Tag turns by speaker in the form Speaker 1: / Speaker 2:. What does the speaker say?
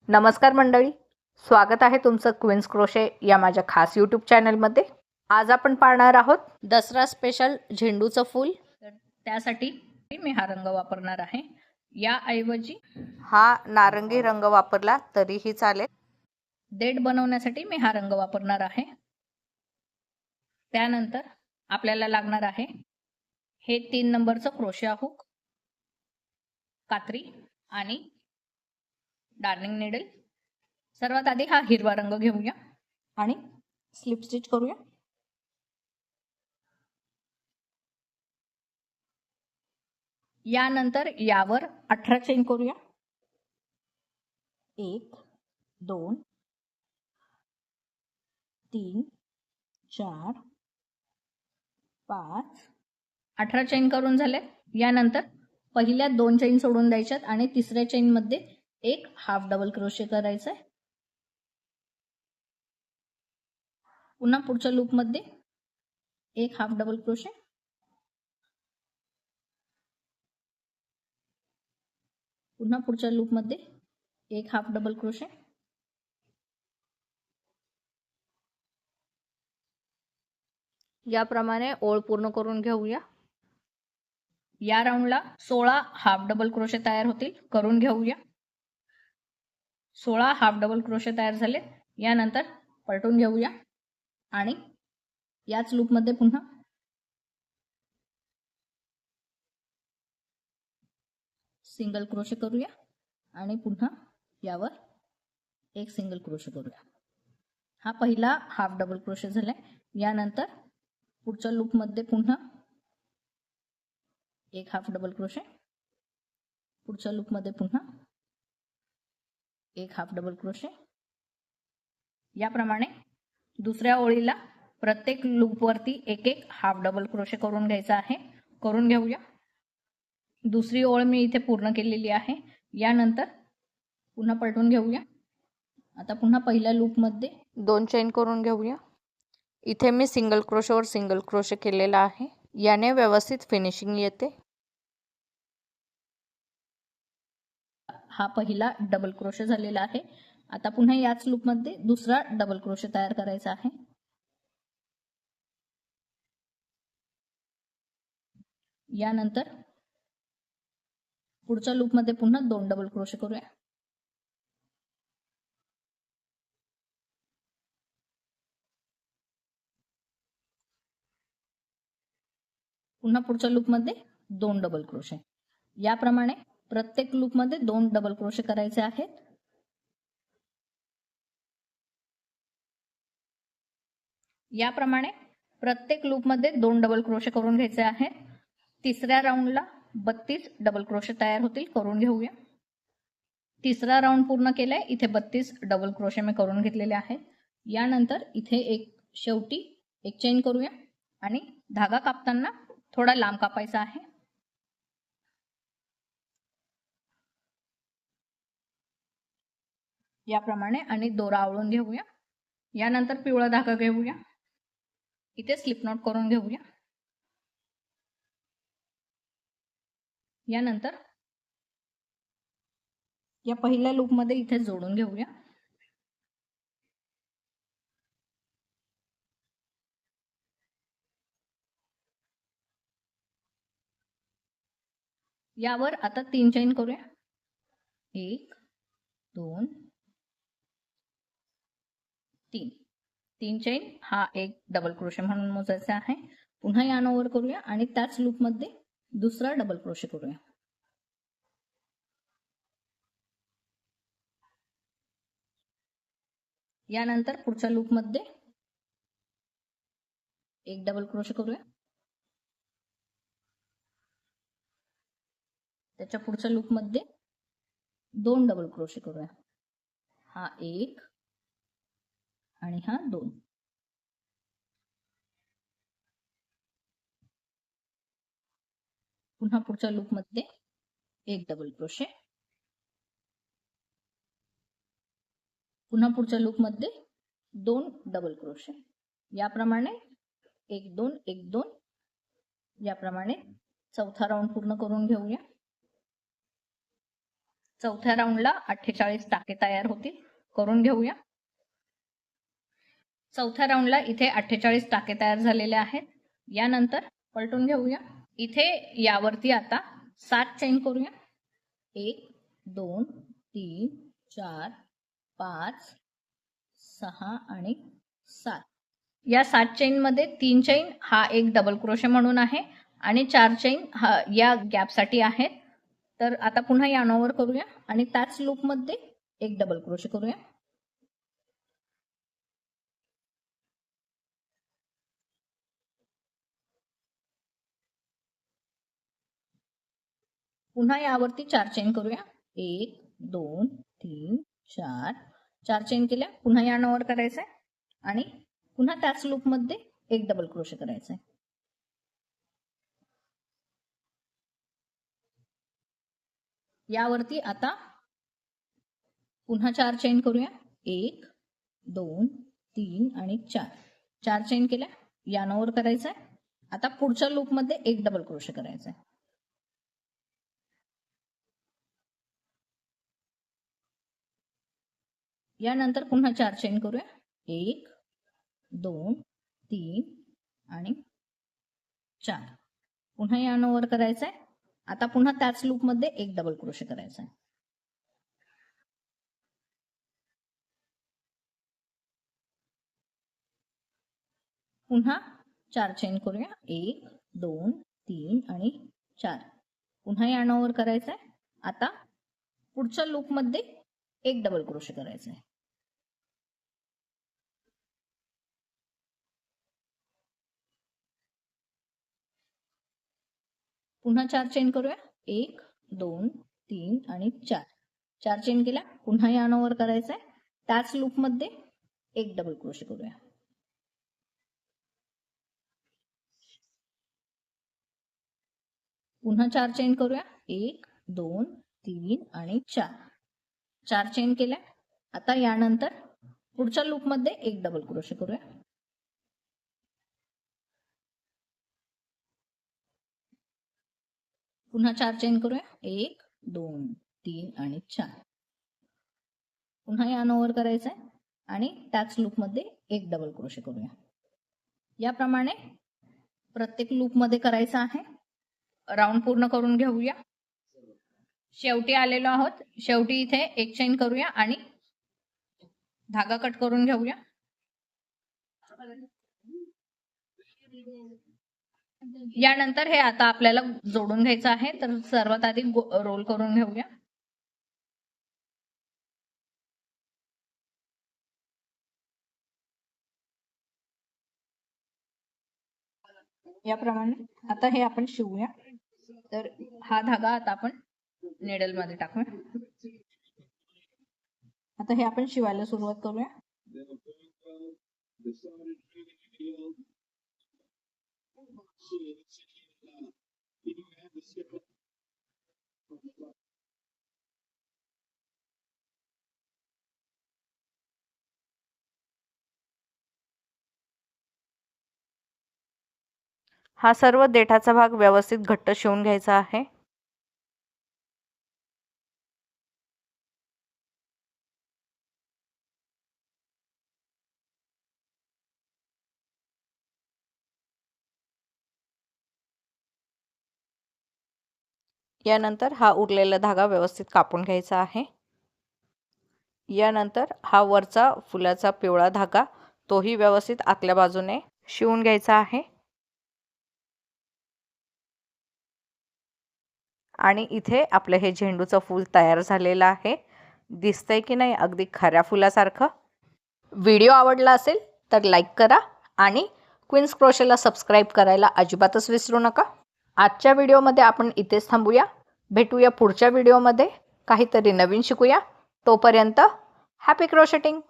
Speaker 1: नमस्कार मंडळी, स्वागत आहे तुमचं क्वीन्स क्रोशे या माझ्या खास यूट्यूब चॅनलमध्ये. आज आपण पाहणार आहोत दसरा स्पेशल झेंडूचं फूल. तर त्यासाठी मी हा रंग वापरणार आहे. याऐवजी हा नारंगी रंग वापरला तरीही चालेल. देठ बनवण्यासाठी मी हा रंग वापरणार आहे. त्यानंतर आपल्याला लागणार आहे हे 3 नंबरचं क्रोशिया हुक, कात्री आणि डार्निंग नीडल. सर्वात आधी हा हिरवा रंग घेऊया आणि स्लिप स्टिच करूया. यानंतर यावर 18 चेन करूया. 1 2 3 4 5 18 चेन करून झाले. यानंतर पहिल्या 2 चेन सोडून द्यायच्यात आणि तिसऱ्या चेन मध्ये एक हाफ डबल क्रोशे करायचा आहे. पुन्हा पुढच्या लूप मध्ये एक हाफ डबल क्रोशे, पुन्हा पुढच्या लूप मध्ये एक हाफ डबल क्रोशे. याप्रमाणे ओळ पूर्ण करून घेऊया. या राऊंडला 16 हाफ डबल क्रोशे तयार होतील, करून घेऊया. 16 हाफ डबल क्रोशे तयार झाले. यानंतर पलटून घेऊया आणि याच लूप मध्ये पुन्हा सिंगल क्रोशे करूया आणि पुन्हा यावर एक सिंगल क्रोशे करूया. हा पहिला हाफ डबल क्रोशे झालाय. यानंतर पुढच्या लूप मध्ये पुन्हा एक हाफ डबल क्रोशे, पुढच्या लूप मध्ये पुन्हा एक हाफ डबल क्रोशे. याप्रमाणे दुसऱ्या ओळीला प्रत्येक लूप वरती एक एक हाफ डबल क्रोशे करून घ्यायचा आहे. करून घेऊया. दुसरी ओळ मी इथे पूर्ण केलेली आहे. यानंतर पुन्हा पलटून घेऊया. आता पुन्हा पहिल्या लूप मध्ये 2 चेन करून घेऊया. इथे मी सिंगल क्रोशेवर सिंगल क्रोशे केलेला आहे. याने व्यवस्थित फिनिशिंग येते. हा पहिला डबल क्रोशे झालेला आहे. आता पुन्हा याच लूप मध्ये दुसरा डबल क्रोशे तयार करायचा आहे. यानंतर पुढच्या लूप मध्ये पुन्हा 2 डबल क्रोशे करूया. पुन्हा पुढच्या लूप मध्ये 2 डबल क्रोशे. याप्रमाणे प्रत्येक लूप मध्ये 2 डबल क्रोशे करायचे आहेत. याप्रमाणे प्रत्येक लूप मध्ये 2 डबल क्रोशे करून घ्यायचे आहेत. तिसऱ्या राऊंडला 32 डबल क्रोशे तयार होतील, करून घेऊया. तिसरा राऊंड पूर्ण केलाय. इथे 32 डबल क्रोशे मी करून घेतलेले आहेत. यानंतर इथे एक शेवटी एक चेन करूया आणि धागा कापताना थोडा लांब कापायचा आहे. याप्रमाणे आणि दोरा आवळून घेऊया. यानंतर पिवळा धागा घेऊया. इथे स्लिप नॉट करून घेऊया. यानंतर या पहिल्या लूप मध्ये इथे जोडून घेऊया. यावर आता 3 चेन करूया. 1 2 3 3 चेन हा एक डबल क्रोशे म्हणून मोजायचा आहे. पुन्हा यान ओव्हर करूया आणि त्याच लूप मध्ये दुसरा डबल क्रोशे करूया. यानंतर पुढच्या लूप मध्ये एक डबल क्रोशे करूया. त्याच्या पुढच्या लूप मध्ये 2 डबल क्रोशे करूया. हा 1 आणि हा 2. पुन्हा पुढच्या लूप मध्ये एक डबल क्रोशे, पुन्हा पुढच्या लूप मध्ये 2 डबल क्रोशे. याप्रमाणे 1 2 1 2. याप्रमाणे चौथा राऊंड पूर्ण करून घेऊया. चौथ्या राऊंडला 48 टाके तयार होतील, करून घेऊया. चौथ्या राऊंडला इथे 48 टाके तयार झालेले आहेत. यानंतर पलटून घेऊया. इथे यावरती आता 7 चेन करूया. 1 2 3 4 5 6 आणि 7. या 7 चेन मध्ये 3 चेन हा एक डबल क्रोशे म्हणून आहे आणि 4 चेन हा या गॅपसाठी आहेत. तर आता पुन्हा यानोवर करूया आणि त्याच लूप मध्ये एक डबल क्रोशे करूया. पुन्हा यावरती 4 चेन करूया. 1 2 3 4. 4 चेन केल्या. पुन्हा यानोवर करायचंय आणि पुन्हा त्याच लूप मध्ये एक डबल क्रोशे करायचंय. यावरती आता पुन्हा 4 चेन करूया. 1 2 3 आणि 4. 4 चेन केल्या. यानोवर करायचंय. आता पुढच्या लूप मध्ये एक डबल क्रोशे करायचंय. यानंतर पुन्हा 4 चेन करूया. 1 2 3 आणि 4. पुन्हा यानोवर करायचंय. आता पुन्हा त्याच लूप मध्ये एक डबल क्रोशे करायचंय. पुन्हा 4 चेन करूया. 1 2 3 आणि 4. पुन्हा यानोवर करायचंय. आता पुढच्या लूप मध्ये एक डबल क्रोशे करायचंय. पुन्हा 4 चेन करूया. 1 2 3 आणि 4. 4 चेन केल्या. पुन्हा यानोवर करायचंय. त्याच लूप मध्ये एक डबल क्रोशे करूया. पुन्हा 4 चेन करूया. 1 2 3 आणि 4. 4 चेन केल्या. आता यानंतर पुढच्या लूप मध्ये एक डबल क्रोशे करूया. पुन्हा 4 चेन करूया. 1 2 3 आणि 4. पुन्हा यानोवर करायचंय आणि त्याच लूप मध्ये एक डबल क्रोशे करूया. याप्रमाणे प्रत्येक लूप मध्ये करायचं आहे. राऊंड पूर्ण करून घेऊया. शेवटी आलेलो आहोत. शेवटी इथे एक चेन करूया आणि धागा कट करून घेऊया. यानंतर हे आता आपल्याला जोडून घ्यायचं आहे. तर सर्वात आधी रोल करून घेऊया. याप्रमाणे आता हे आपण शिवूया. तर हा धागा आता आपण नेडल मध्ये टाकूया. आता हे आपण शिवायला सुरुवात करूया.
Speaker 2: हा सर्व देठाचा भाग व्यवस्थित घट्ट शिवून घ्यायचा आहे. यानंतर हा उरलेला धागा व्यवस्थित कापून घ्यायचा आहे. यानंतर हा वरचा फुलाचा पिवळा धागा तोही व्यवस्थित आतल्या बाजूने शिवून घ्यायचा आहे. आणि इथे आपले हे झेंडूचं फूल तयार झालेलं आहे. दिसतंय की नाही अगदी खऱ्या फुलासारखं. व्हिडिओ आवडला असेल तर लाईक करा आणि क्वीन्स क्रोशेला सबस्क्राईब करायला अजिबातच विसरू नका. आजच्या व्हिडिओमध्ये आपण इथेच थांबूया. भेटूया पुढच्या व्हिडिओमध्ये. काहीतरी नवीन शिकूया. तोपर्यंत हॅपी क्रोशेटिंग.